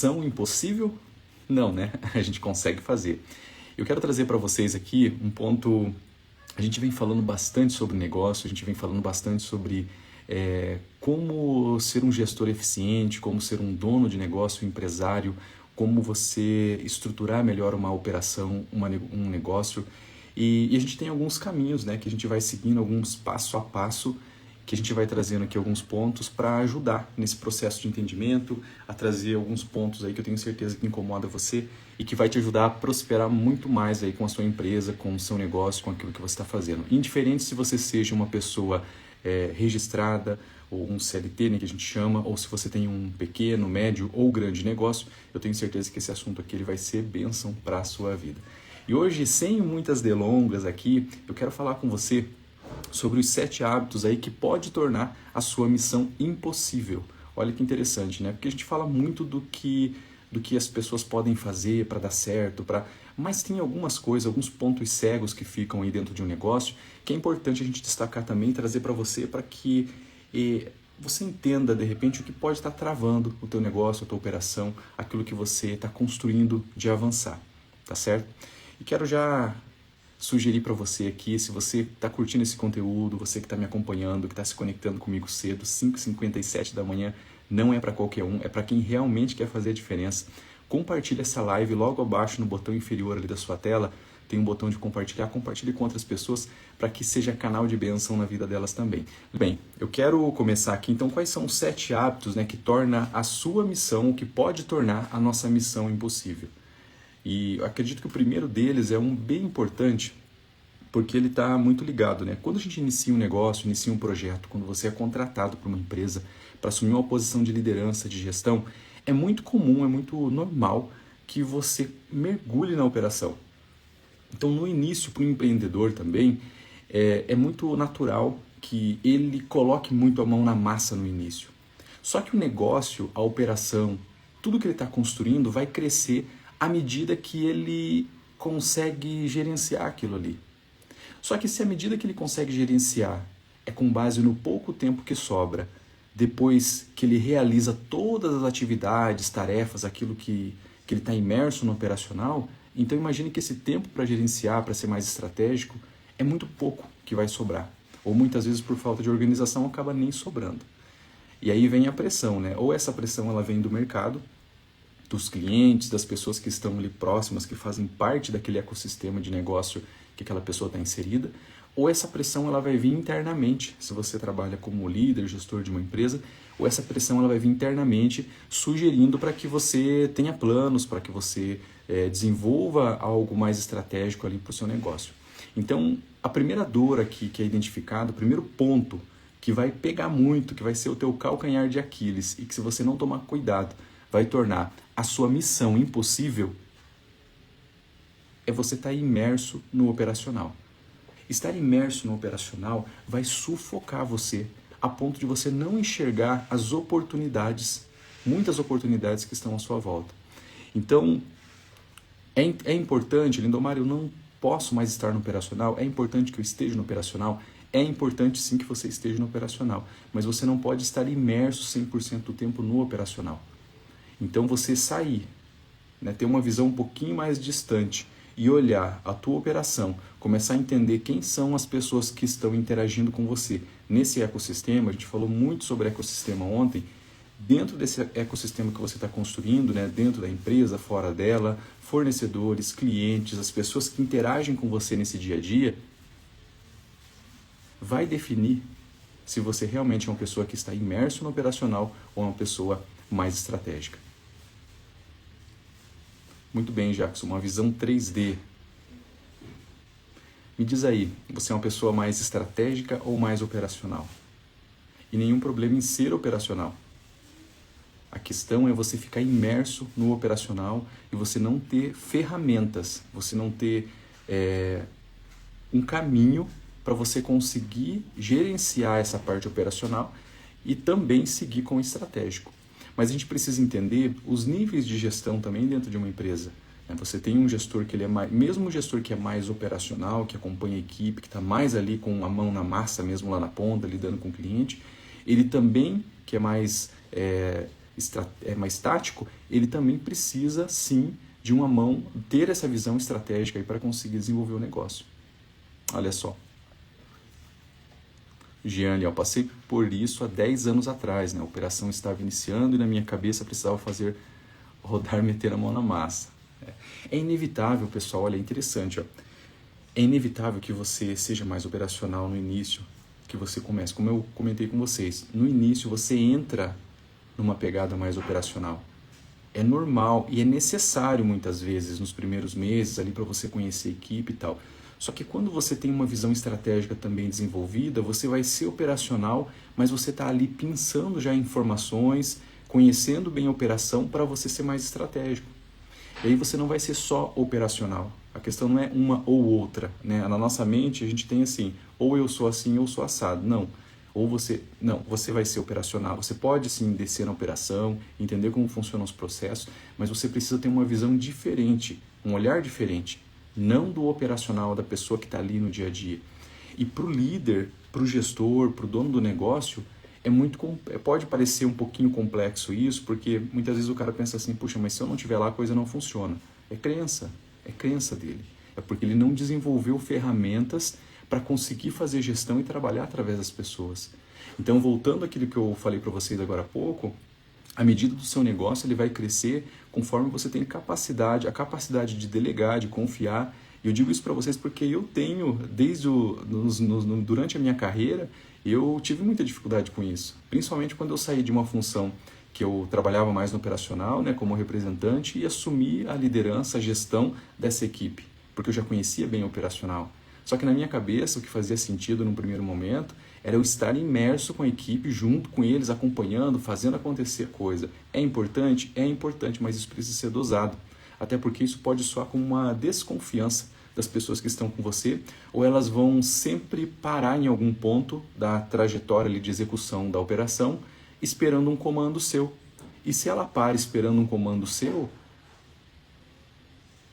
Missão impossível? Não, né? A gente consegue fazer. Eu quero trazer para vocês aqui um ponto. A gente vem falando bastante sobre negócio, a gente vem falando bastante sobre como ser um gestor eficiente, como ser um dono de negócio, um empresário, como você estruturar melhor uma operação, um negócio. E a gente tem alguns caminhos, né, que a gente vai seguindo, alguns passo a passo, que a gente vai trazendo aqui alguns pontos para ajudar nesse processo de entendimento, a trazer alguns pontos aí que eu tenho certeza que incomoda você e que vai te ajudar a prosperar muito mais aí com a sua empresa, com o seu negócio, com aquilo que você está fazendo. Indiferente se você seja uma pessoa registrada ou um CLT, né, que a gente chama, ou se você tem um pequeno, médio ou grande negócio, eu tenho certeza que esse assunto aqui ele vai ser bênção para a sua vida. E hoje, sem muitas delongas aqui, eu quero falar com você sobre os 7 hábitos aí que pode tornar a sua missão impossível. Olha que interessante, né? Porque a gente fala muito do que as pessoas podem fazer para dar certo, mas tem algumas coisas, alguns pontos cegos que ficam aí dentro de um negócio que é importante a gente destacar também e trazer para você para que você entenda de repente o que pode estar travando o teu negócio, a tua operação, aquilo que você está construindo de avançar, tá certo? E quero já sugerir para você aqui, se você está curtindo esse conteúdo, você que está me acompanhando, que está se conectando comigo cedo, 5h57 da manhã, não é para qualquer um, é para quem realmente quer fazer a diferença. Compartilhe essa live logo abaixo no botão inferior ali da sua tela, tem um botão de compartilhar, compartilhe com outras pessoas para que seja canal de bênção na vida delas também. Bem, eu quero começar aqui, então, quais são os 7 hábitos, né, que torna a sua missão, o que pode tornar a nossa missão impossível. E eu acredito que o primeiro deles é um bem importante, porque ele está muito ligado, né? Quando a gente inicia um negócio, inicia um projeto, quando você é contratado por uma empresa para assumir uma posição de liderança, de gestão, é muito comum, é muito normal que você mergulhe na operação. Então, no início, para o empreendedor também, é muito natural que ele coloque muito a mão na massa no início. Só que o negócio, a operação, tudo que ele está construindo vai crescer à medida que ele consegue gerenciar aquilo ali. Só que se à medida que ele consegue gerenciar é com base no pouco tempo que sobra, depois que ele realiza todas as atividades, tarefas, aquilo que ele está imerso no operacional, então imagine que esse tempo para gerenciar, para ser mais estratégico, é muito pouco que vai sobrar. Ou muitas vezes por falta de organização acaba nem sobrando. E aí vem a pressão, né? Ou essa pressão ela vem do mercado, dos clientes, das pessoas que estão ali próximas, que fazem parte daquele ecossistema de negócio que aquela pessoa está inserida, ou essa pressão ela vai vir internamente, se você trabalha como líder, gestor de uma empresa, ou essa pressão ela vai vir internamente sugerindo para que você tenha planos, para que você desenvolva algo mais estratégico ali para o seu negócio. Então, a primeira dor aqui que é identificada, o primeiro ponto que vai pegar muito, que vai ser o teu calcanhar de Aquiles e que se você não tomar cuidado, vai tornar a sua missão impossível, é você estar imerso no operacional. Estar imerso no operacional vai sufocar você a ponto de você não enxergar as oportunidades, muitas oportunidades que estão à sua volta. Então, é importante, Lindomar, eu não posso mais estar no operacional, é importante que eu esteja no operacional, é importante sim que você esteja no operacional, mas você não pode estar imerso 100% do tempo no operacional. Então você sair, né, ter uma visão um pouquinho mais distante e olhar a tua operação, começar a entender quem são as pessoas que estão interagindo com você nesse ecossistema. A gente falou muito sobre ecossistema ontem. Dentro desse ecossistema que você está construindo, né, dentro da empresa, fora dela, fornecedores, clientes, as pessoas que interagem com você nesse dia a dia, vai definir se você realmente é uma pessoa que está imerso no operacional ou uma pessoa mais estratégica. Muito bem, Jackson, uma visão 3D. Me diz aí, você é uma pessoa mais estratégica ou mais operacional? E nenhum problema em ser operacional. A questão é você ficar imerso no operacional e você não ter ferramentas, você não ter um caminho para você conseguir gerenciar essa parte operacional e também seguir com o estratégico. Mas a gente precisa entender os níveis de gestão também dentro de uma empresa. Você tem um gestor que ele é mais, mesmo um gestor que é mais operacional, que acompanha a equipe, que está mais ali com a mão na massa, mesmo lá na ponta, lidando com o cliente, ele também, que é mais mais tático, ele também precisa, sim, de uma mão ter essa visão estratégica aí para conseguir desenvolver o negócio. Olha só. Giane, eu passei por isso há 10 anos atrás, né? A operação estava iniciando e na minha cabeça precisava fazer rodar, meter a mão na massa. É inevitável, pessoal, olha, é interessante, ó. É inevitável que você seja mais operacional no início, que você comece, como eu comentei com vocês, no início você entra numa pegada mais operacional. É normal e é necessário muitas vezes nos primeiros meses ali para você conhecer a equipe e tal. Só que quando você tem uma visão estratégica também desenvolvida, você vai ser operacional, mas você está ali pensando já em informações, conhecendo bem a operação para você ser mais estratégico. E aí você não vai ser só operacional. A questão não é uma ou outra, né? Na nossa mente a gente tem assim, ou eu sou assim ou eu sou assado. Não. Você vai ser operacional. Você pode sim descer na operação, entender como funcionam os processos, mas você precisa ter uma visão diferente, um olhar diferente, não do operacional da pessoa que está ali no dia a dia. E para o líder, para o gestor, para o dono do negócio, pode parecer um pouquinho complexo isso, porque muitas vezes o cara pensa assim, puxa, mas se eu não estiver lá a coisa não funciona. É crença dele. É porque ele não desenvolveu ferramentas para conseguir fazer gestão e trabalhar através das pessoas. Então, voltando àquilo que eu falei para vocês agora há pouco, à medida do seu negócio, ele vai crescer conforme você tem a capacidade de delegar, de confiar. E eu digo isso para vocês porque eu tenho, durante a minha carreira, eu tive muita dificuldade com isso. Principalmente quando eu saí de uma função que eu trabalhava mais no operacional, né, como representante, e assumi a liderança, a gestão dessa equipe, porque eu já conhecia bem o operacional. Só que na minha cabeça, o que fazia sentido num primeiro momento era eu estar imerso com a equipe, junto com eles, acompanhando, fazendo acontecer a coisa. É importante? É importante, mas isso precisa ser dosado. Até porque isso pode soar como uma desconfiança das pessoas que estão com você, ou elas vão sempre parar em algum ponto da trajetória ali de execução da operação, esperando um comando seu. E se ela para esperando um comando seu,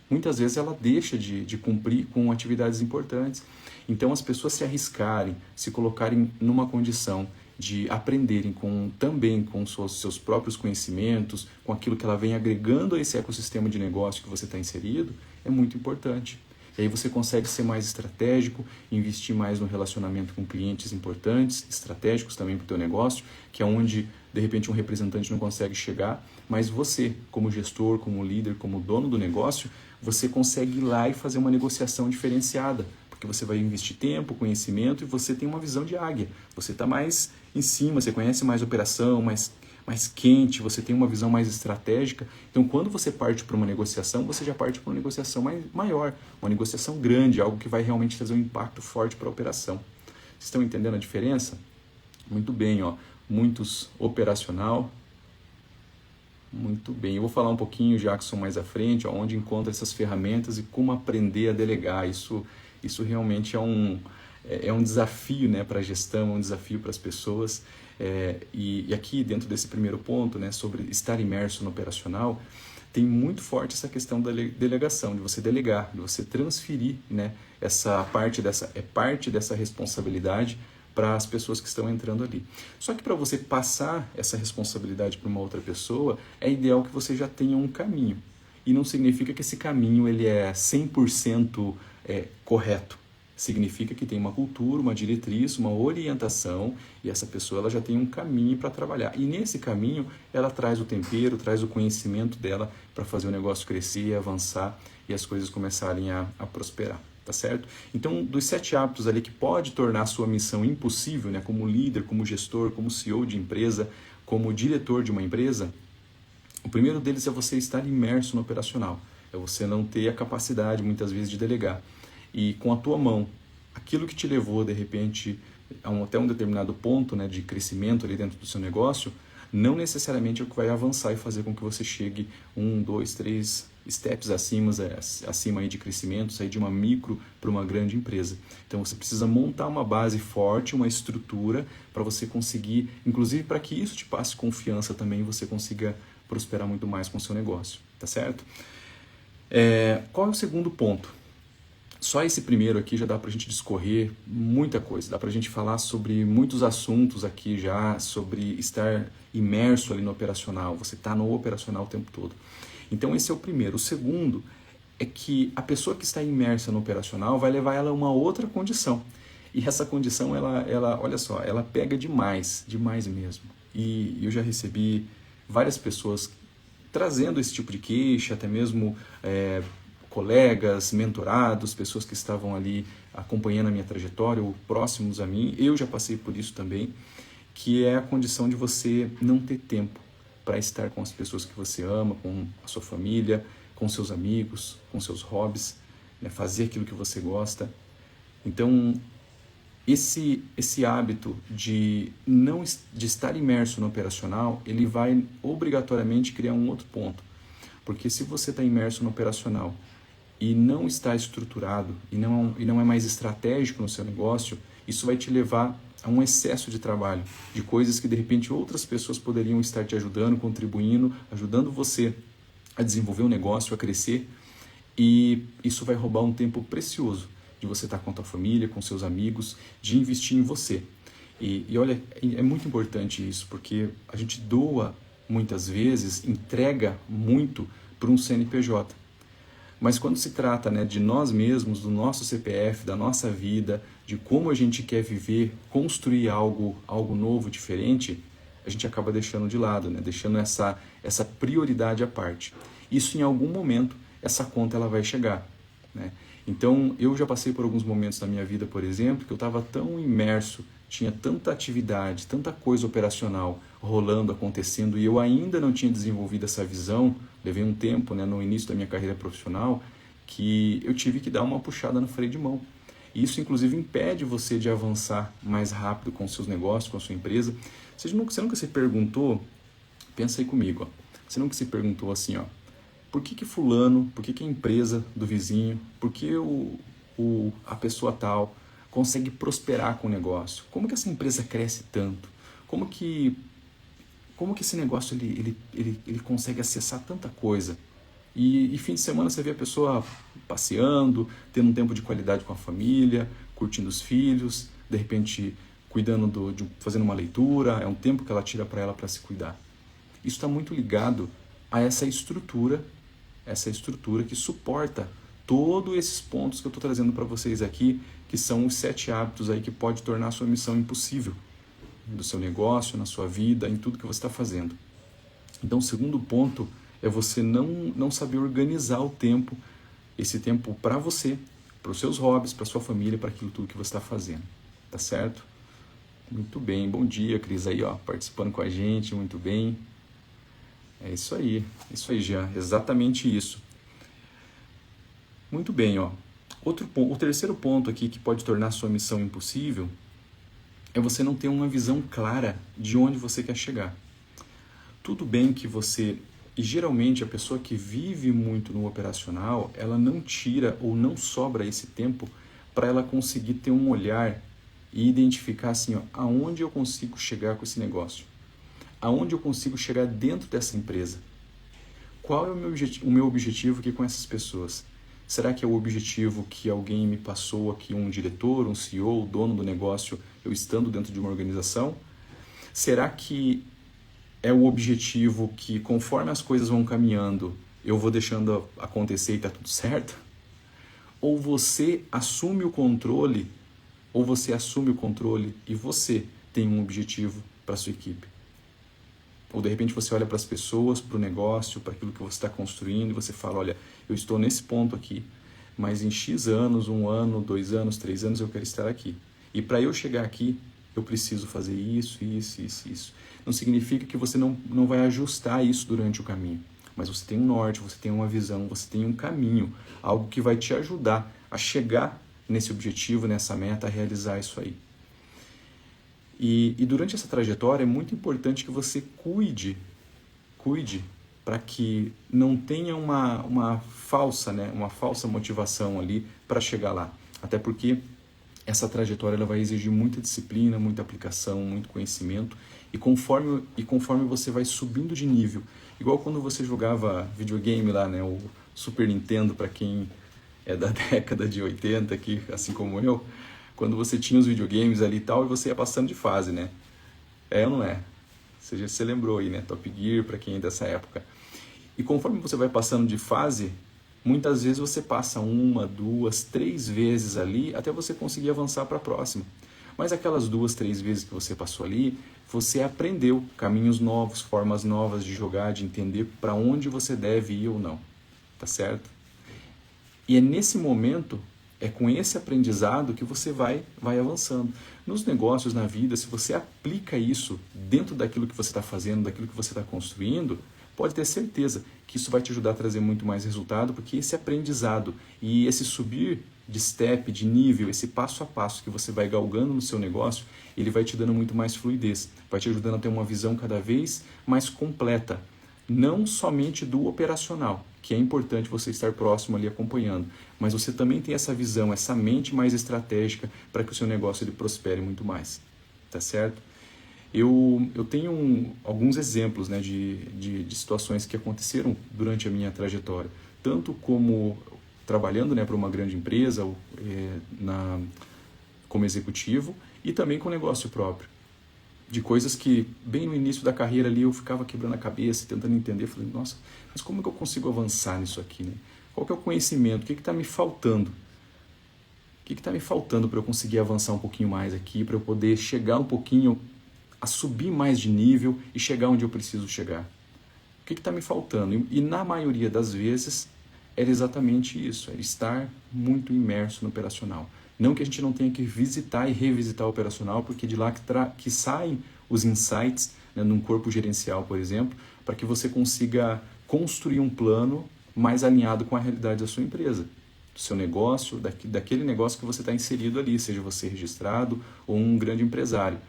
muitas vezes ela deixa de cumprir com atividades importantes. Então, as pessoas se arriscarem, se colocarem numa condição de aprenderem também com seus próprios conhecimentos, com aquilo que ela vem agregando a esse ecossistema de negócio que você está inserido, é muito importante. E aí você consegue ser mais estratégico, investir mais no relacionamento com clientes importantes, estratégicos também para o teu negócio, que é onde, de repente, um representante não consegue chegar, mas você, como gestor, como líder, como dono do negócio, você consegue ir lá e fazer uma negociação diferenciada, porque você vai investir tempo, conhecimento e você tem uma visão de águia. Você está mais em cima, você conhece mais a operação, mais quente, você tem uma visão mais estratégica. Então, quando você parte para uma negociação, você já parte para uma negociação maior, uma negociação grande, algo que vai realmente trazer um impacto forte para a operação. Vocês estão entendendo a diferença? Muito bem, ó. Muitos operacional. Muito bem. Eu vou falar um pouquinho, Jackson, mais à frente, ó, onde encontra essas ferramentas e como aprender a delegar. Isso realmente é um desafio, né, para a gestão, é um desafio para as pessoas. E aqui, dentro desse primeiro ponto, né, sobre estar imerso no operacional, tem muito forte essa questão da delegação, de você delegar, de você transferir, né, parte dessa responsabilidade para as pessoas que estão entrando ali. Só que para você passar essa responsabilidade para uma outra pessoa, é ideal que você já tenha um caminho. E não significa que esse caminho ele é 100% correto. Significa que tem uma cultura, uma diretriz, uma orientação e essa pessoa ela já tem um caminho para trabalhar. E nesse caminho ela traz o tempero, traz o conhecimento dela para fazer o negócio crescer, avançar e as coisas começarem a prosperar. Tá certo? Então, dos 7 hábitos ali que pode tornar a sua missão impossível, né, como líder, como gestor, como CEO de empresa, como diretor de uma empresa, o primeiro deles é você estar imerso no operacional. É você não ter a capacidade, muitas vezes, de delegar. E com a tua mão, aquilo que te levou, de repente, até um determinado ponto, né, de crescimento ali dentro do seu negócio, não necessariamente é o que vai avançar e fazer com que você chegue 1, 2, 3 steps acima aí de crescimento, sair de uma micro para uma grande empresa. Então você precisa montar uma base forte, uma estrutura para você conseguir, inclusive para que isso te passe confiança também, você consiga prosperar muito mais com o seu negócio, tá certo? Qual é o segundo ponto? Só esse primeiro aqui já dá para a gente discorrer muita coisa, dá para a gente falar sobre muitos assuntos aqui já, sobre estar imerso ali no operacional, você está no operacional o tempo todo. Então esse é o primeiro. O segundo é que a pessoa que está imersa no operacional vai levar ela a uma outra condição. E essa condição, olha só, ela pega demais, demais mesmo. E eu já recebi várias pessoas trazendo esse tipo de queixa, até mesmo colegas, mentorados, pessoas que estavam ali acompanhando a minha trajetória ou próximos a mim. Eu já passei por isso também, que é a condição de você não ter tempo para estar com as pessoas que você ama, com a sua família, com seus amigos, com seus hobbies, né? Fazer aquilo que você gosta. Então, esse hábito de estar imerso no operacional, ele vai obrigatoriamente criar um outro ponto. Porque se você está imerso no operacional e não está estruturado e não é mais estratégico no seu negócio, isso vai te levar a um excesso de trabalho, de coisas que de repente outras pessoas poderiam estar te ajudando, contribuindo, ajudando você a desenvolver um negócio, a crescer, e isso vai roubar um tempo precioso de você estar com a tua família, com seus amigos, de investir em você. E olha, é muito importante isso, porque a gente doa muitas vezes, entrega muito para um CNPJ. Mas quando se trata, né, de nós mesmos, do nosso CPF, da nossa vida, de como a gente quer viver, construir algo novo, diferente, a gente acaba deixando de lado, né, deixando essa prioridade à parte. Isso em algum momento, essa conta ela vai chegar, né? Então, eu já passei por alguns momentos da minha vida, por exemplo, que eu estava tão imerso, tinha tanta atividade, tanta coisa operacional rolando, acontecendo, e eu ainda não tinha desenvolvido essa visão, levei um tempo, né, no início da minha carreira profissional, que eu tive que dar uma puxada no freio de mão. E isso, inclusive, impede você de avançar mais rápido com os seus negócios, com a sua empresa. Você nunca se perguntou, pensa aí comigo, ó, você nunca se perguntou assim, ó, por que fulano, por que a empresa do vizinho, por que a pessoa tal consegue prosperar com o negócio? Como que essa empresa cresce tanto? Como que esse negócio ele consegue acessar tanta coisa? E fim de semana você vê a pessoa passeando, tendo um tempo de qualidade com a família, curtindo os filhos, de repente cuidando fazendo uma leitura, é um tempo que ela tira para ela para se cuidar. Isso está muito ligado a essa estrutura que suporta todos esses pontos que eu estou trazendo para vocês aqui, que são os 7 hábitos aí que pode tornar a sua missão impossível, do seu negócio, na sua vida, em tudo que você está fazendo. Então, o segundo ponto é você não saber organizar o tempo, esse tempo para você, para os seus hobbies, para a sua família, para aquilo tudo que você está fazendo, tá certo? Muito bem, bom dia, Cris, aí ó, participando com a gente, muito bem. É isso aí, Jean, exatamente isso. Muito bem, ó. O terceiro ponto aqui que pode tornar sua missão impossível é você não ter uma visão clara de onde você quer chegar. Tudo bem que e geralmente a pessoa que vive muito no operacional, ela não tira ou não sobra esse tempo para ela conseguir ter um olhar e identificar assim, ó, aonde eu consigo chegar com esse negócio. Aonde eu consigo chegar dentro dessa empresa? Qual é o meu objetivo aqui com essas pessoas? Será que é o objetivo que alguém me passou aqui, um diretor, um CEO, o dono do negócio, eu estando dentro de uma organização? Será que é o objetivo que, conforme as coisas vão caminhando, eu vou deixando acontecer e está tudo certo? Ou você assume o controle e você tem um objetivo para a sua equipe? Ou de repente você olha para as pessoas, para o negócio, para aquilo que você está construindo e você fala, olha, eu estou nesse ponto aqui, mas em X anos, 1 ano, 2 anos, 3 anos eu quero estar aqui. E para eu chegar aqui, eu preciso fazer isso. Não significa que você não vai ajustar isso durante o caminho, mas você tem um norte, você tem uma visão, você tem um caminho, algo que vai te ajudar a chegar nesse objetivo, nessa meta, a realizar isso aí. E durante essa trajetória é muito importante que você cuide para que não tenha uma falsa motivação ali para chegar lá. Até porque essa trajetória ela vai exigir muita disciplina, muita aplicação, muito conhecimento. E conforme você vai subindo de nível, igual quando você jogava videogame lá, né, o Super Nintendo, para quem é da década de 80 aqui, assim como eu, quando você tinha os videogames ali e tal, e você ia passando de fase, né? É ou não é? Você lembrou aí, né? Top Gear, para quem é dessa época. E conforme você vai passando de fase, muitas vezes você passa uma, duas, três vezes ali até você conseguir avançar para a próxima. Mas aquelas duas, três vezes que você passou ali, você aprendeu caminhos novos, formas novas de jogar, de entender para onde você deve ir ou não. Tá certo? E é nesse momento, é com esse aprendizado que você vai avançando. Nos negócios, na vida, se você aplica isso dentro daquilo que você está fazendo, daquilo que você está construindo, pode ter certeza que isso vai te ajudar a trazer muito mais resultado, porque esse aprendizado e esse subir de step, de nível, esse passo a passo que você vai galgando no seu negócio, ele vai te dando muito mais fluidez, vai te ajudando a ter uma visão cada vez mais completa, não somente do operacional, que é importante você estar próximo ali acompanhando, mas você também tem essa visão, essa mente mais estratégica para que o seu negócio ele prospere muito mais, tá certo? Eu tenho alguns exemplos, né, de situações que aconteceram durante a minha trajetória, tanto como trabalhando, né, para uma grande empresa, como executivo, e também com negócio próprio. De coisas que, bem no início da carreira ali, eu ficava quebrando a cabeça, tentando entender, falei, nossa, mas como é que eu consigo avançar nisso aqui, né? Qual que é o conhecimento? O que está me faltando? O que está me faltando para eu conseguir avançar um pouquinho mais aqui, para eu poder chegar um pouquinho a subir mais de nível e chegar onde eu preciso chegar? O que está me faltando? E na maioria das vezes era exatamente isso, era estar muito imerso no operacional. Não que a gente não tenha que visitar e revisitar o operacional, porque de lá que saem os insights, né, num corpo gerencial, por exemplo, para que você consiga construir um plano mais alinhado com a realidade da sua empresa, do seu negócio, daquele negócio que você está inserido ali, seja você registrado ou um grande empresário.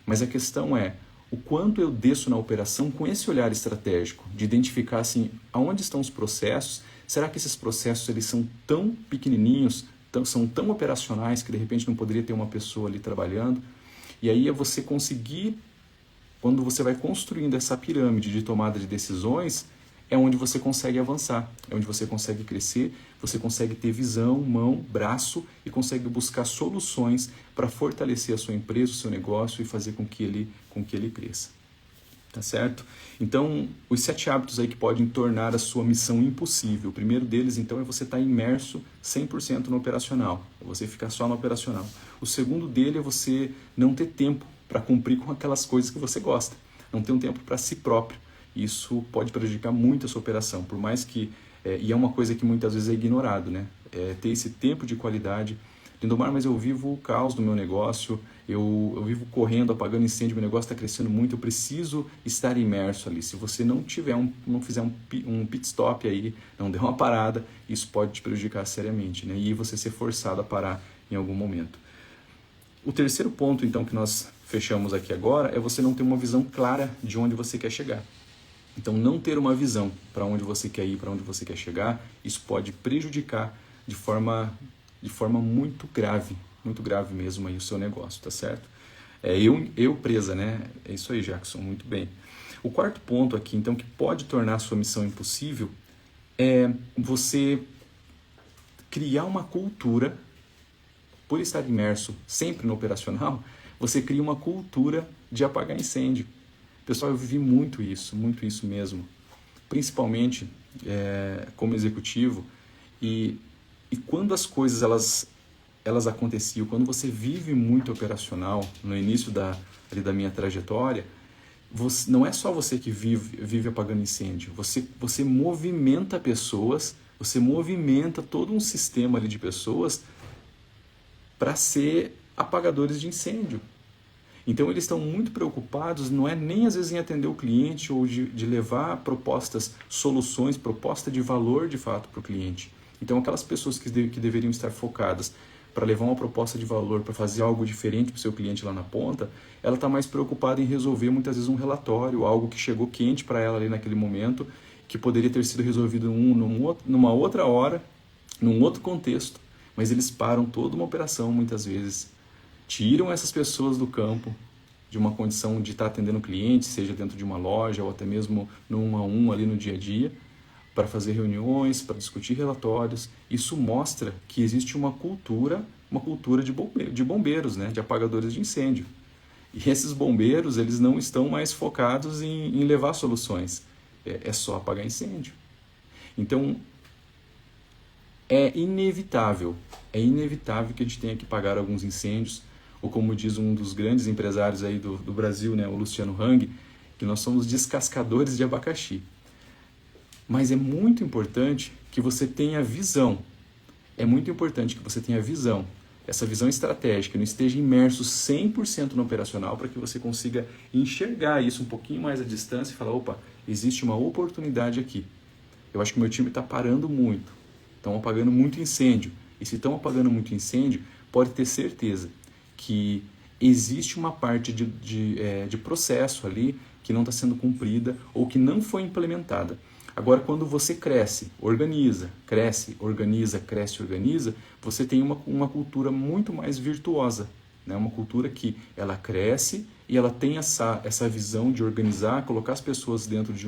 Mas a questão é, o quanto eu desço na operação com esse olhar estratégico, de identificar assim, aonde estão os processos, será que esses processos eles são tão pequenininhos, são tão operacionais que de repente não poderia ter uma pessoa ali trabalhando? E aí é você conseguir, quando você vai construindo essa pirâmide de tomada de decisões, é onde você consegue avançar, é onde você consegue crescer, você consegue ter visão, mão, braço e consegue buscar soluções para fortalecer a sua empresa, o seu negócio e fazer com que ele cresça. Tá certo? Então, os 7 hábitos aí que podem tornar a sua missão impossível. O primeiro deles, então, é você estar imerso 100% no operacional. É você ficar só no operacional. O segundo dele é você não ter tempo para cumprir com aquelas coisas que você gosta. Não ter um tempo para si próprio. Isso pode prejudicar muito a sua operação, por mais que... e é uma coisa que muitas vezes é ignorado, né? Ter esse tempo de qualidade. Lindomar, mas eu vivo o caos do meu negócio, eu vivo correndo, apagando incêndio, meu negócio está crescendo muito, eu preciso estar imerso ali. Se você não fizer um pit stop aí, não der uma parada, isso pode te prejudicar seriamente, né? E você ser forçado a parar em algum momento. O terceiro ponto, então, que nós fechamos aqui agora, é você não ter uma visão clara de onde você quer chegar. Então, não ter uma visão para onde você quer ir, para onde você quer chegar, isso pode prejudicar de forma muito grave mesmo aí o seu negócio, tá certo? Eu presa, né? É isso aí, Jackson, muito bem. O quarto ponto aqui, então, que pode tornar a sua missão impossível é você criar uma cultura, por estar imerso sempre no operacional, você cria uma cultura de apagar incêndio. Pessoal, eu vivi muito isso mesmo, principalmente como executivo, e quando as coisas elas aconteciam, quando você vive muito operacional, no início da minha trajetória, não é só você que vive apagando incêndio, você movimenta pessoas, você movimenta todo um sistema ali de pessoas para ser apagadores de incêndio. Então eles estão muito preocupados, não é nem às vezes em atender o cliente ou de levar propostas, soluções, proposta de valor de fato para o cliente. Então aquelas pessoas que deveriam estar focadas para levar uma proposta de valor, para fazer algo diferente para o seu cliente lá na ponta, ela está mais preocupada em resolver muitas vezes um relatório, algo que chegou quente para ela ali naquele momento, que poderia ter sido resolvido numa outra hora, num outro contexto, mas eles param toda uma operação muitas vezes, tiram essas pessoas do campo, de uma condição de estar atendendo o cliente, seja dentro de uma loja ou até mesmo no 1 a 1 ali no dia a dia, para fazer reuniões, para discutir relatórios. Isso mostra que existe uma cultura de bombeiros, né, de apagadores de incêndio. E esses bombeiros, eles não estão mais focados em levar soluções, é só apagar incêndio. Então, é inevitável que a gente tenha que apagar alguns incêndios, ou como diz um dos grandes empresários aí do Brasil, né, o Luciano Hang, que nós somos descascadores de abacaxi. Mas é muito importante que você tenha visão. É muito importante que você tenha visão. Essa visão estratégica, não esteja imerso 100% no operacional, para que você consiga enxergar isso um pouquinho mais à distância e falar, opa, existe uma oportunidade aqui. Eu acho que o meu time está parando muito. Estão apagando muito incêndio. E se estão apagando muito incêndio, pode ter certeza que existe uma parte de processo ali que não está sendo cumprida ou que não foi implementada. Agora, quando você cresce, organiza, você tem uma cultura muito mais virtuosa, né? Uma cultura que ela cresce e ela tem essa visão de organizar, colocar as pessoas dentro de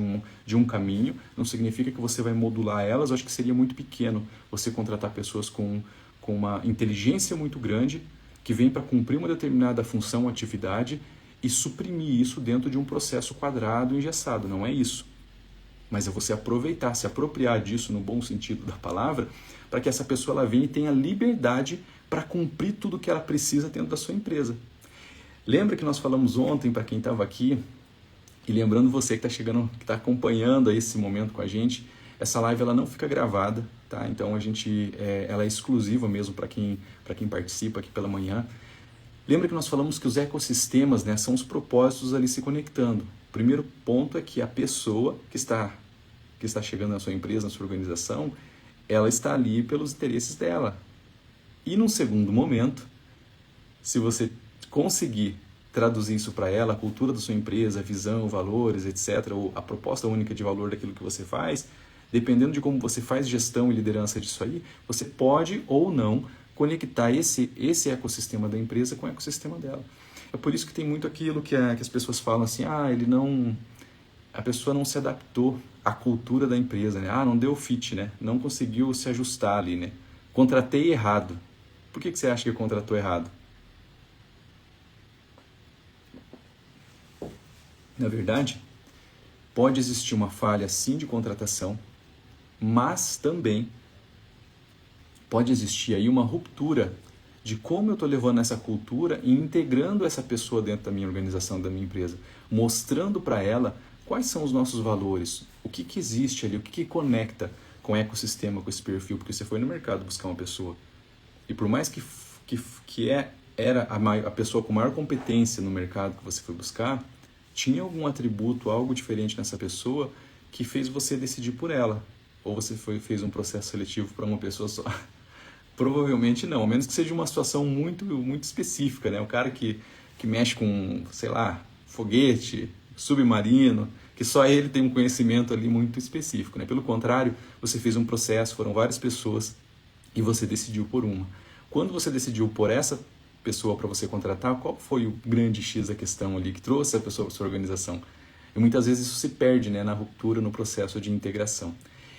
um caminho. Não significa que você vai modular elas, eu acho que seria muito pequeno você contratar pessoas com uma inteligência muito grande, que vem para cumprir uma determinada função ou atividade e suprimir isso dentro de um processo quadrado, engessado. Não é isso. Mas é você aproveitar, se apropriar disso no bom sentido da palavra, para que essa pessoa ela venha e tenha liberdade para cumprir tudo que ela precisa dentro da sua empresa. Lembra que nós falamos ontem, para quem estava aqui, e lembrando você que está chegando, que está acompanhando aí esse momento com a gente, essa live ela não fica gravada, tá? Então ela é exclusiva mesmo para quem participa aqui pela manhã. Lembra que nós falamos que os ecossistemas, né, são os propósitos ali se conectando. O primeiro ponto é que a pessoa que está chegando na sua empresa, na sua organização, ela está ali pelos interesses dela. E num segundo momento, se você conseguir traduzir isso para ela, a cultura da sua empresa, a visão, valores, etc., ou a proposta única de valor daquilo que você faz, dependendo de como você faz gestão e liderança disso aí, você pode ou não conectar esse ecossistema da empresa com o ecossistema dela. É por isso que tem muito aquilo que as pessoas falam assim, a pessoa não se adaptou à cultura da empresa, né? Não deu fit, né? Não conseguiu se ajustar ali, né? Contratei errado. Por que você acha que contratou errado? Na verdade, pode existir uma falha sim de contratação, mas também pode existir aí uma ruptura de como eu estou levando essa cultura e integrando essa pessoa dentro da minha organização, da minha empresa, mostrando para ela quais são os nossos valores, o que existe ali, o que conecta com o ecossistema, com esse perfil, porque você foi no mercado buscar uma pessoa. E por mais era a pessoa com maior competência no mercado que você foi buscar, tinha algum atributo, algo diferente nessa pessoa que fez você decidir por ela. Ou você fez um processo seletivo para uma pessoa só. Provavelmente não, a menos que seja uma situação muito, muito específica, né? O cara que mexe com, sei lá, foguete, submarino, que só ele tem um conhecimento ali muito específico, né? Pelo contrário, você fez um processo, foram várias pessoas e você decidiu por uma. Quando você decidiu por essa pessoa para você contratar, qual foi o grande X da questão ali que trouxe a pessoa para sua organização? E muitas vezes isso se perde, né, na ruptura, no processo de integração.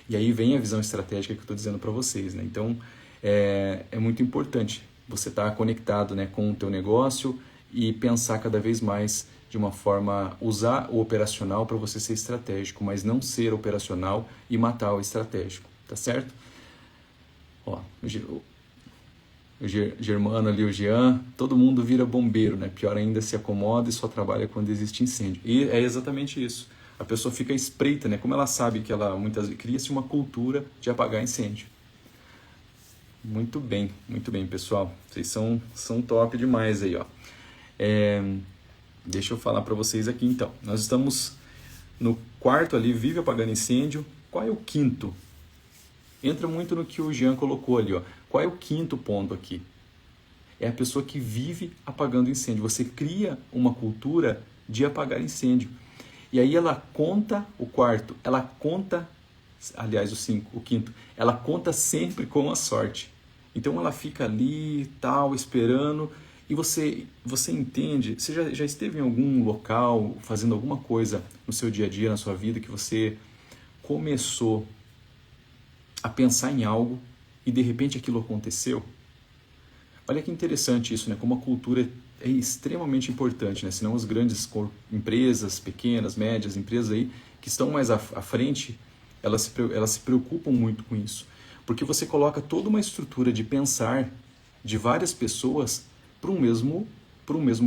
E aí vem a visão estratégica que eu estou dizendo para vocês, né? Então, é muito importante você estar conectado, né, com o teu negócio e pensar cada vez mais de uma forma, usar o operacional para você ser estratégico, mas não ser operacional e matar o estratégico, tá certo? Ó, o Germano ali, o Jean, todo mundo vira bombeiro, né? Pior ainda, se acomoda e só trabalha quando existe incêndio. E é exatamente isso. A pessoa fica espreita, né? Como ela sabe que ela muitas vezes cria-se uma cultura de apagar incêndio. Muito bem, pessoal. Vocês são top demais aí, ó. Deixa eu falar para vocês aqui, então. Nós estamos no quarto ali, vive apagando incêndio. Qual é o quinto? Entra muito no que o Jean colocou ali, ó. Qual é o quinto ponto aqui? É a pessoa que vive apagando incêndio. Você cria uma cultura de apagar incêndio. E aí ela conta o quarto, o quinto, ela conta sempre com a sorte. Então ela fica ali, tal, esperando, e você entende, você já esteve em algum local, fazendo alguma coisa no seu dia a dia, na sua vida, que você começou a pensar em algo e de repente aquilo aconteceu. Olha que interessante isso, né? Como a cultura é extremamente importante, né? Senão as grandes empresas, pequenas, médias empresas aí, que estão mais à frente, elas se preocupam muito com isso. Porque você coloca toda uma estrutura de pensar de várias pessoas para um mesmo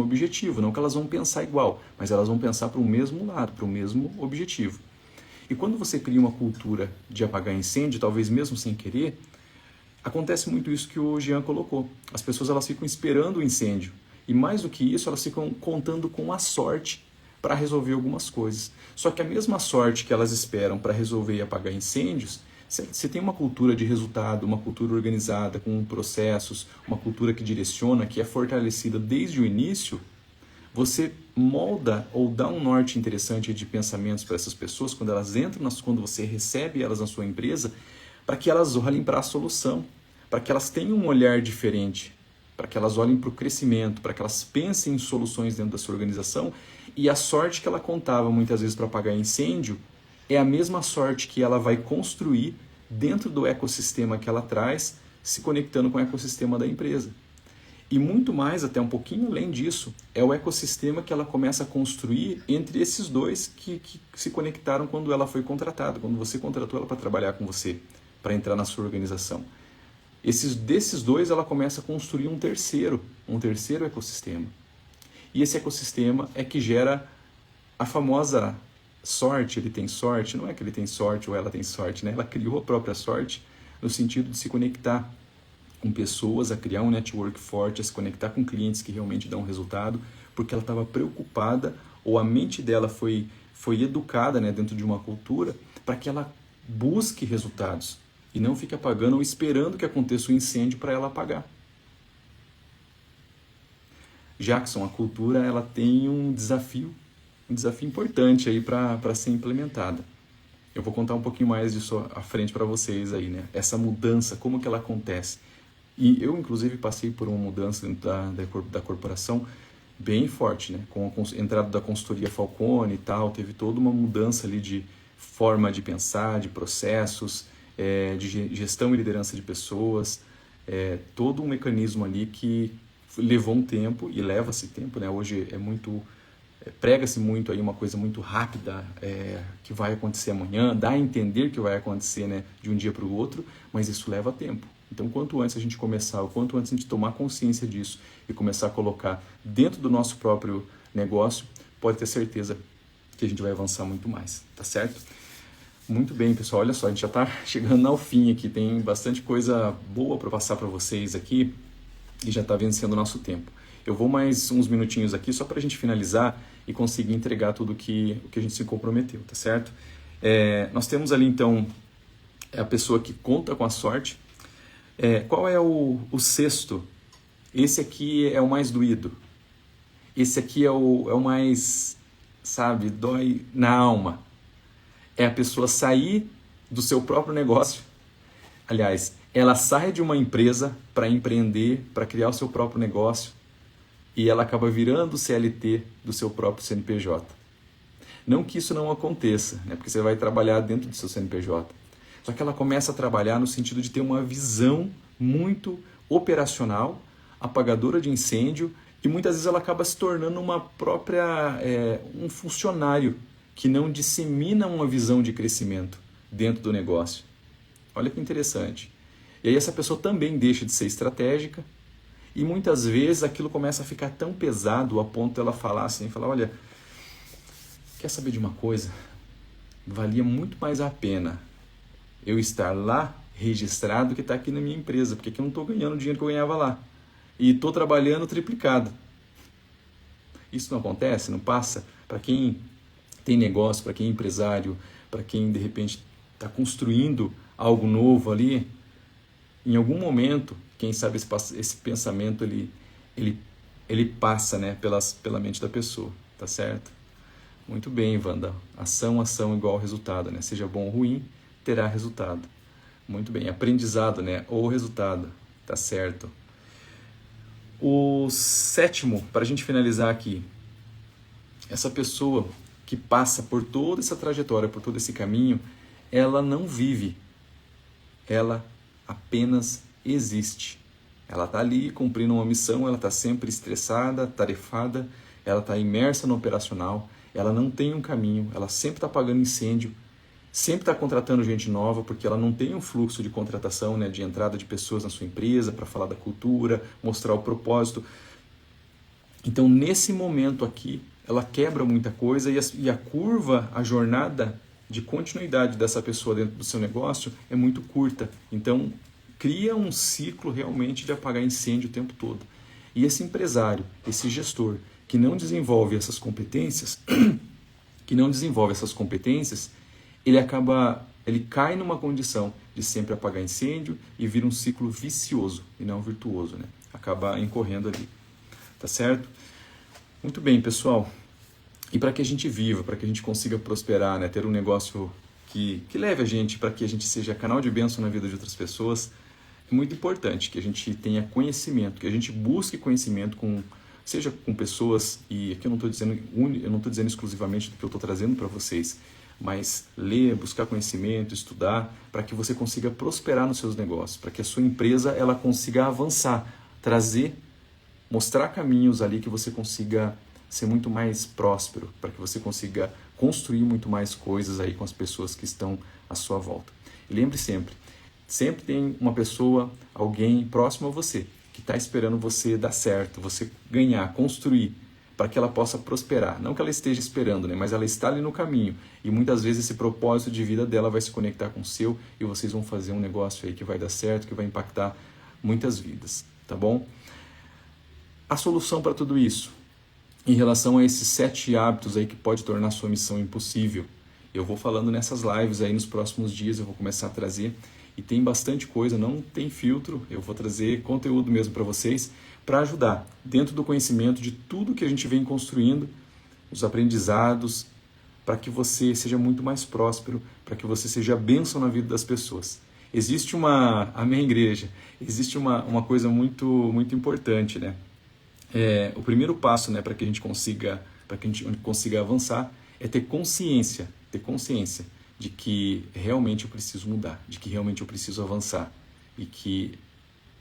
objetivo. Não que elas vão pensar igual, mas elas vão pensar para o mesmo lado, para o mesmo objetivo. E quando você cria uma cultura de apagar incêndio, talvez mesmo sem querer, acontece muito isso que o Jean colocou. As pessoas elas ficam esperando o incêndio. E mais do que isso, elas ficam contando com a sorte para resolver algumas coisas. Só que a mesma sorte que elas esperam para resolver e apagar incêndios, você tem uma cultura de resultado, uma cultura organizada, com processos, uma cultura que direciona, que é fortalecida desde o início, você molda ou dá um norte interessante de pensamentos para essas pessoas quando elas entram, quando você recebe elas na sua empresa, para que elas olhem para a solução, para que elas tenham um olhar diferente, para que elas olhem para o crescimento, para que elas pensem em soluções dentro da sua organização. E a sorte que ela contava muitas vezes para apagar incêndio é a mesma sorte que ela vai construir dentro do ecossistema que ela traz, se conectando com o ecossistema da empresa. E muito mais, até um pouquinho além disso, é o ecossistema que ela começa a construir entre esses dois que se conectaram quando ela foi contratada, quando você contratou ela para trabalhar com você, para entrar na sua organização. Desses dois ela começa a construir um terceiro ecossistema. E esse ecossistema é que gera a famosa sorte. Ele tem sorte, não é que ele tem sorte ou ela tem sorte, né? Ela criou a própria sorte no sentido de se conectar com pessoas, a criar um network forte, a se conectar com clientes que realmente dão resultado, porque ela estava preocupada, ou a mente dela foi educada, né, dentro de uma cultura para que ela busque resultados e não fique apagando ou esperando que aconteça um incêndio para ela apagar. Jackson, a cultura ela tem um desafio importante aí para ser implementada. Eu vou contar um pouquinho mais disso à frente para vocês aí, né? Essa mudança, como que ela acontece. E eu, inclusive, passei por uma mudança dentro da corporação bem forte, né? Com a entrada da consultoria Falcone e tal, teve toda uma mudança ali de forma de pensar, de processos, de gestão e liderança de pessoas, todo um mecanismo ali que levou um tempo e leva-se tempo, né? Hoje prega-se muito aí uma coisa muito rápida, que vai acontecer amanhã, dá a entender que vai acontecer, né, de um dia para o outro, mas isso leva tempo. Então, quanto antes a gente começar, ou quanto antes a gente tomar consciência disso e começar a colocar dentro do nosso próprio negócio, pode ter certeza que a gente vai avançar muito mais, tá certo? Muito bem, pessoal, olha só, a gente já está chegando ao fim aqui, tem bastante coisa boa para passar para vocês aqui e já está vencendo o nosso tempo. Eu vou mais uns minutinhos aqui só para a gente finalizar e conseguir entregar tudo o que a gente se comprometeu, tá certo? Nós temos ali, então, a pessoa que conta com a sorte. Qual é o sexto? Esse aqui é o mais doído. Esse aqui é o mais, sabe, dói na alma. É a pessoa sair do seu próprio negócio. Aliás, ela sai de uma empresa para empreender, para criar o seu próprio negócio e ela acaba virando o CLT do seu próprio CNPJ. Não que isso não aconteça, né? Porque você vai trabalhar dentro do seu CNPJ. Só que ela começa a trabalhar no sentido de ter uma visão muito operacional, apagadora de incêndio, e muitas vezes ela acaba se tornando um funcionário que não dissemina uma visão de crescimento dentro do negócio. Olha que interessante. E aí essa pessoa também deixa de ser estratégica e muitas vezes aquilo começa a ficar tão pesado a ponto dela falar assim, olha, quer saber de uma coisa? Valia muito mais a pena eu estar lá registrado que estar aqui na minha empresa, porque aqui eu não estou ganhando o dinheiro que eu ganhava lá. E estou trabalhando triplicado. Isso não acontece, não passa? Para quem tem negócio, para quem é empresário, para quem de repente está construindo algo novo ali, em algum momento, quem sabe esse pensamento ele passa, né, pela mente da pessoa, tá certo? Muito bem, Wanda. Ação igual resultado, né? Seja bom ou ruim, terá resultado. Muito bem. Aprendizado, né? Ou resultado, tá certo. O sétimo, para a gente finalizar aqui, essa pessoa que passa por toda essa trajetória, por todo esse caminho, ela não vive ela apenas existe. Ela está ali cumprindo uma missão, ela está sempre estressada, tarefada, ela está imersa no operacional, ela não tem um caminho, ela sempre está apagando incêndio, sempre está contratando gente nova, porque ela não tem um fluxo de contratação, né, de entrada de pessoas na sua empresa para falar da cultura, mostrar o propósito. Então, nesse momento aqui, ela quebra muita coisa e a curva, a jornada de continuidade dessa pessoa dentro do seu negócio é muito curta. Então, cria um ciclo realmente de apagar incêndio o tempo todo. E esse empresário, esse gestor que não desenvolve essas competências, ele cai numa condição de sempre apagar incêndio e vira um ciclo vicioso e não virtuoso, né? Acaba incorrendo ali. Tá certo? Muito bem, pessoal. E para que a gente viva, para que a gente consiga prosperar, né, ter um negócio que leve a gente para que a gente seja canal de bênção na vida de outras pessoas, é muito importante que a gente tenha conhecimento, que a gente busque conhecimento seja com pessoas, e aqui eu não estou dizendo exclusivamente do que eu estou trazendo para vocês, mas ler, buscar conhecimento, estudar, para que você consiga prosperar nos seus negócios, para que a sua empresa ela consiga avançar, mostrar caminhos ali que você consiga ser muito mais próspero, para que você consiga construir muito mais coisas aí com as pessoas que estão à sua volta. E lembre sempre tem uma pessoa, alguém próximo a você, que está esperando você dar certo, você ganhar, construir, para que ela possa prosperar. Não que ela esteja esperando, né? Mas ela está ali no caminho. E muitas vezes esse propósito de vida dela vai se conectar com o seu e vocês vão fazer um negócio aí que vai dar certo, que vai impactar muitas vidas, tá bom? A solução para tudo isso, em relação a esses 7 hábitos aí que pode tornar sua missão impossível, eu vou falando nessas lives aí nos próximos dias, eu vou começar a trazer, e tem bastante coisa, não tem filtro, eu vou trazer conteúdo mesmo para vocês, para ajudar, dentro do conhecimento de tudo que a gente vem construindo, os aprendizados, para que você seja muito mais próspero, para que você seja bênção na vida das pessoas. Existe amém, igreja, existe uma coisa muito, muito importante, né? O primeiro passo, né, para que a gente consiga avançar é ter consciência de que realmente eu preciso mudar, de que realmente eu preciso avançar e que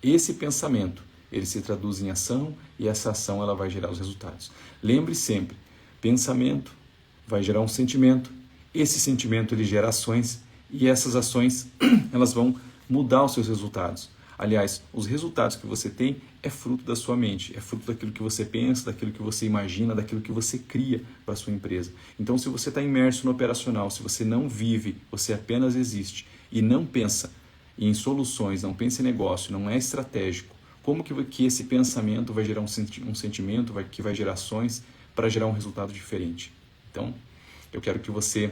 esse pensamento ele se traduz em ação e essa ação ela vai gerar os resultados. Lembre sempre, pensamento vai gerar um sentimento, esse sentimento ele gera ações e essas ações elas vão mudar os seus resultados. Aliás, os resultados que você tem é fruto da sua mente, é fruto daquilo que você pensa, daquilo que você imagina, daquilo que você cria para a sua empresa. Então, se você está imerso no operacional, se você não vive, você apenas existe e não pensa em soluções, não pensa em negócio, não é estratégico, como que esse pensamento vai gerar um sentimento, que vai gerar ações para gerar um resultado diferente? Então, eu quero que você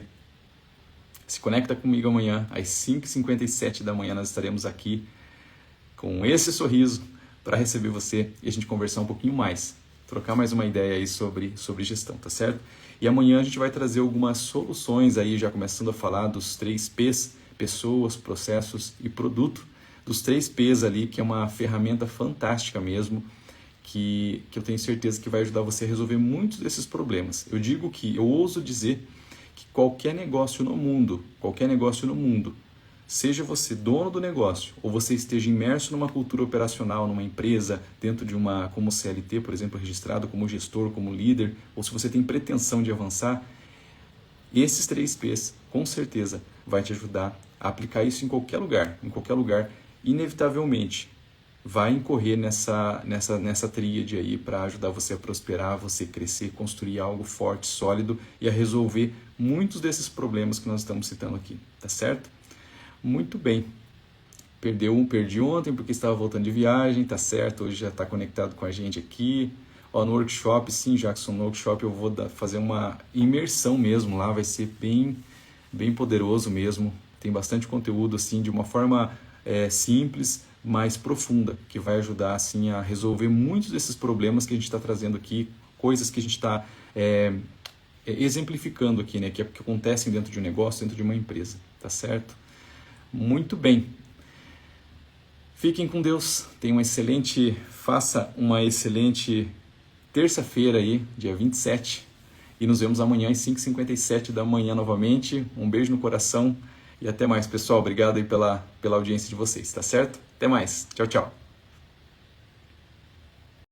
se conecta comigo amanhã, às 5h57 da manhã, nós estaremos aqui com esse sorriso para receber você e a gente conversar um pouquinho mais, trocar mais uma ideia aí sobre gestão, tá certo? E amanhã a gente vai trazer algumas soluções aí, já começando a falar dos 3 P's, pessoas, processos e produto, dos 3 P's ali, que é uma ferramenta fantástica mesmo, que eu tenho certeza que vai ajudar você a resolver muitos desses problemas. Eu ouso dizer que qualquer negócio no mundo, seja você dono do negócio ou você esteja imerso numa cultura operacional, numa empresa, dentro de como CLT, por exemplo, registrado como gestor, como líder, ou se você tem pretensão de avançar, esses 3 P's, com certeza, vai te ajudar a aplicar isso em qualquer lugar, inevitavelmente, vai incorrer nessa tríade aí para ajudar você a prosperar, você crescer, construir algo forte, sólido e a resolver muitos desses problemas que nós estamos citando aqui, tá certo? Muito bem, perdi ontem porque estava voltando de viagem, tá certo, hoje já está conectado com a gente aqui, no workshop, sim, Jackson, no workshop eu vou fazer uma imersão mesmo lá, vai ser bem, bem poderoso mesmo, tem bastante conteúdo assim, de uma forma simples, mais profunda, que vai ajudar assim a resolver muitos desses problemas que a gente está trazendo aqui, coisas que a gente está exemplificando aqui, né, que acontecem dentro de um negócio, dentro de uma empresa, tá certo? Muito bem. Fiquem com Deus. Faça uma excelente terça-feira aí, dia 27. E nos vemos amanhã às 5h57 da manhã novamente. Um beijo no coração E até mais, pessoal. Obrigado aí pela audiência de vocês, tá certo? Até mais. Tchau, tchau.